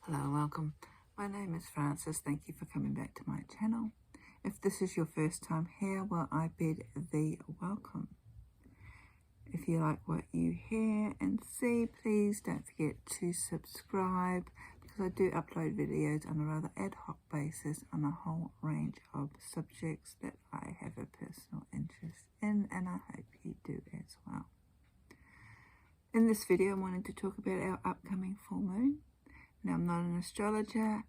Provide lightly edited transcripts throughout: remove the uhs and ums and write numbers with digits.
Hello, welcome. My name is Frances. Thank you for coming back to my channel. If this is your first time here, well, I bid thee welcome. If you like what you hear and see, please don't forget to subscribe, because I do upload videos on a rather ad hoc basis on a whole range of subjects that I have a personal interest in, and I hope you do as well. In this video, I wanted to talk about our upcoming full moon. Now, I'm not an astrologer.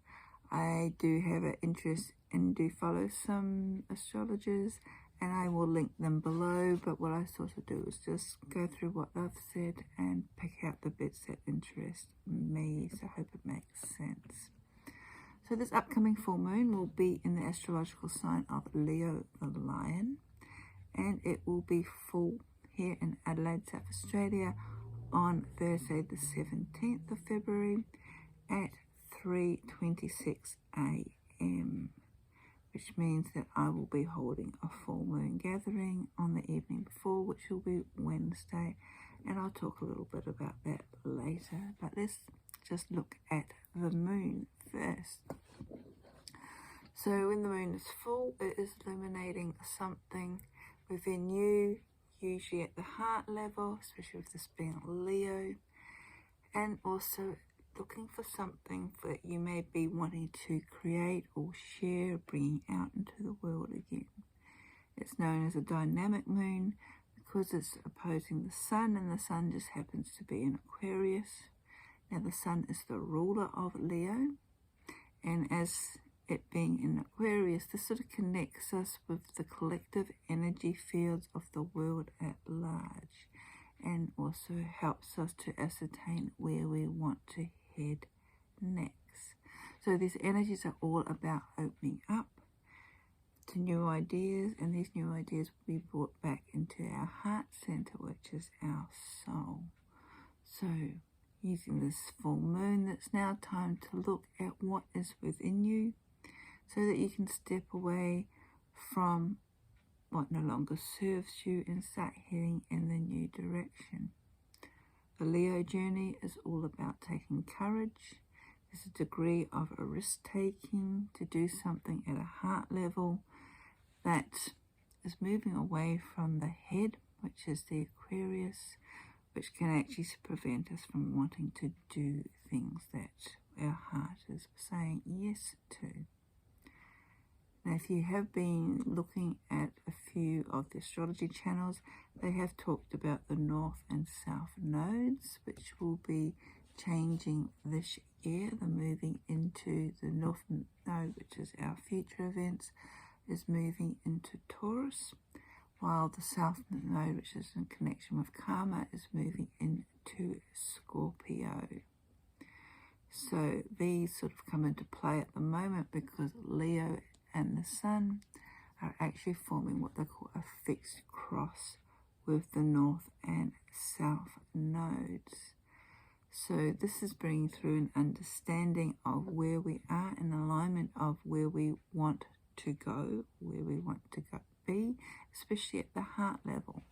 I do have an interest and do follow some astrologers, and I will link them below, but what I sort of do is just go through what they've said and pick out the bits that interest me, so I hope it makes sense. So this upcoming full moon will be in the astrological sign of Leo the Lion, and it will be full here in Adelaide, South Australia on Thursday the 17th of February at 3:26 a.m, which means that I will be holding a full moon gathering on the evening before, which will be Wednesday, and I'll talk a little bit about that later. But let's just look at the moon first. So when the moon is full, it is illuminating something within you, usually at the heart level, especially with this being Leo, and also looking for something that you may be wanting to create or share, bringing out into the world again. It's known as a dynamic moon because it's opposing the sun, and the sun just happens to be in Aquarius. Now, the sun is the ruler of Leo, and as it being in Aquarius, this sort of connects us with the collective energy fields of the world at large, and also helps us to ascertain where we want to head next. So these energies are all about opening up to new ideas, and these new ideas will be brought back into our heart center, which is our soul. So using this full moon, it's now time to look at what is within you so that you can step away from what no longer serves you and start heading in the new direction. The Leo journey is all about taking courage. There's a degree of a risk-taking to do something at a heart level that is moving away from the head, which is the Aquarius, which can actually prevent us from wanting to do things that our heart is saying yes to. Now, if you have been looking at a few of the astrology channels, they have talked about the North and South nodes, which will be changing this year. The moving into the North node, which is our future events, is moving into Taurus, while the South node, which is in connection with karma, is moving into Scorpio. So these sort of come into play at the moment because Leo and the sun are actually forming what they call a fixed cross with the North and South nodes. So this is bringing through an understanding of where we are, in alignment of where we want to go, where we want to be, especially at the heart level.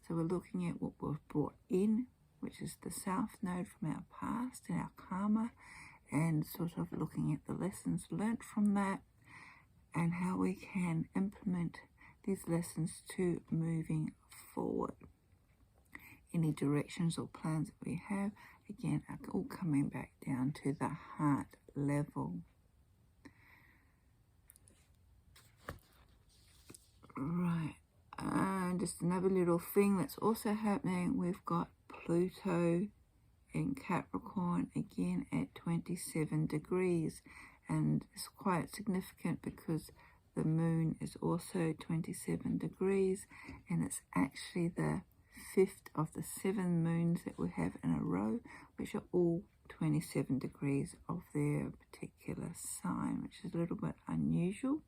So we're looking at what we've brought in, which is the South node from our past and our karma, and sort of looking at the lessons learnt from that, and how we can implement these lessons to moving forward. Any directions or plans that we have, again, are all coming back down to the heart level. Right, and just another little thing that's also happening, we've got Pluto in Capricorn again at 27 degrees. And it's quite significant because the moon is also 27 degrees, and it's actually the 5th of the 7 moons that we have in a row, which are all 27 degrees of their particular sign, which is a little bit unusual.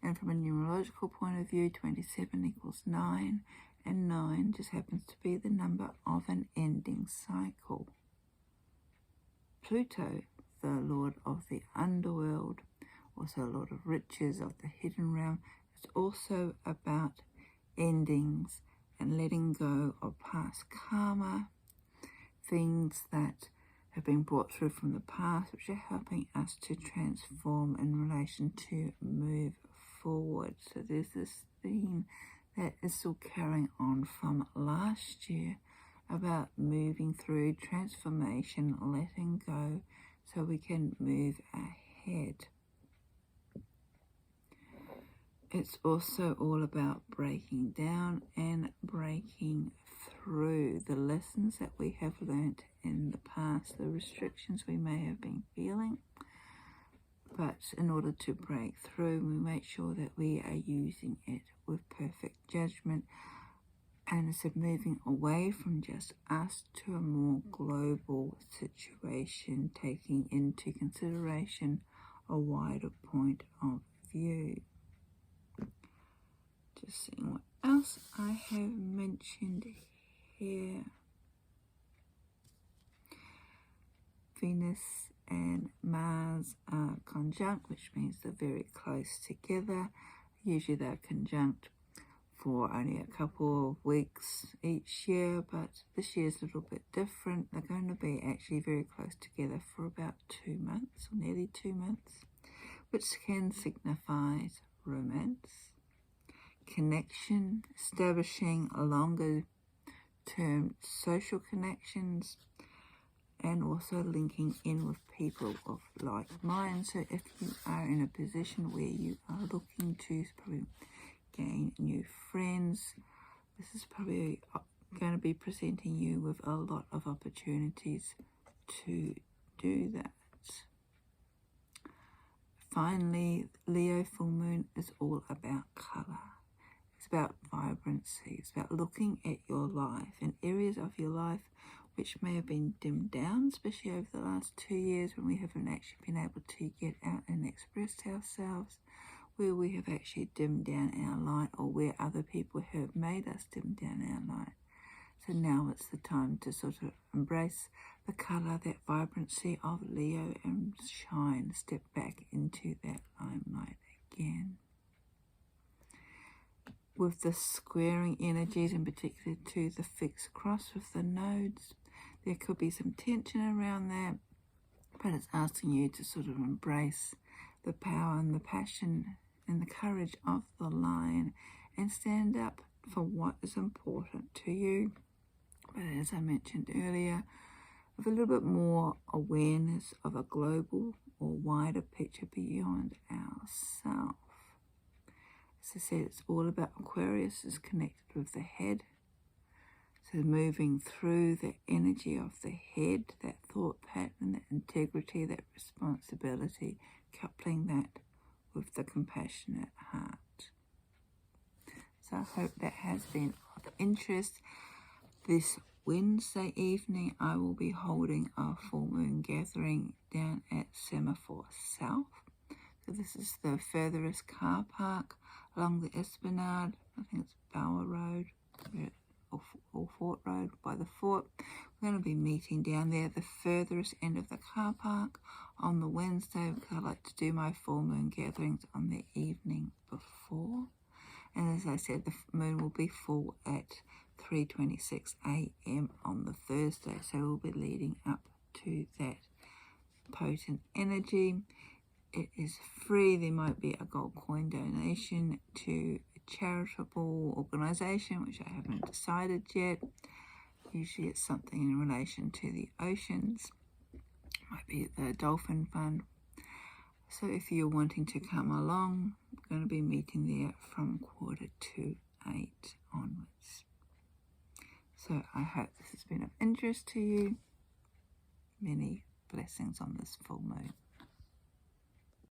And from a numerological point of view, 27 equals 9, and 9 just happens to be the number of an ending cycle. Pluto, the Lord of the underworld, also Lord of riches, of the hidden realm, is also about endings and letting go of past karma, things that have been brought through from the past, which are helping us to transform in relation to move forward. So there's this theme that is still carrying on from last year about moving through transformation, letting go, so we can move ahead. It's also all about breaking down and breaking through the lessons that we have learnt in the past, the restrictions we may have been feeling. But in order to break through, we make sure that we are using it with perfect judgment, and it's moving away from just us to a more global situation, taking into consideration a wider point of view. Just seeing what else I have mentioned here. Venus and Mars are conjunct, which means they're very close together. Usually they're conjunct for only a couple of weeks each year, but this year's a little bit different. They're going to be actually very close together for about 2 months, or nearly 2 months, which can signify romance, connection, establishing longer term social connections, and also linking in with people of like mind. So if you are in a position where you are looking to probably gain new friends, this is probably going to be presenting you with a lot of opportunities to do that. Finally, Leo full moon is all about colour. It's about vibrancy. It's about looking at your life and areas of your life which may have been dimmed down, especially over the last 2 years when we haven't actually been able to get out and express ourselves, where we have actually dimmed down our light, or where other people have made us dim down our light. So now it's the time to sort of embrace the colour, that vibrancy of Leo, and shine, step back into that limelight again. With the squaring energies, in particular to the fixed cross with the nodes, there could be some tension around that, but it's asking you to sort of embrace the power and the passion and the courage of the lion and stand up for what is important to you. But as I mentioned earlier, with a little bit more awareness of a global or wider picture beyond ourselves. As I said, it's all about Aquarius is connected with the head. So moving through the energy of the head, that thought pattern, that integrity, that responsibility, coupling that with the compassionate heart. So I hope that has been of interest. This Wednesday evening, I will be holding a full moon gathering down at Semaphore South. So this is the furthest car park along the Esplanade. I think it's Bower Road or Fort Road, by the fort. We're going to be meeting down there at the furthest end of the car park on the Wednesday, because I like to do my full moon gatherings on the evening before. And as I said, the moon will be full at 3:26 a.m. on the Thursday, so we'll be leading up to that potent energy. It is free. There might be a gold coin donation to a charitable organisation, which I haven't decided yet. Usually it's something in relation to the oceans. Might be the Dolphin Fund. So if you're wanting to come along, we're going to be meeting there from 7:45 onwards. So I hope this has been of interest to you. Many blessings on this full moon.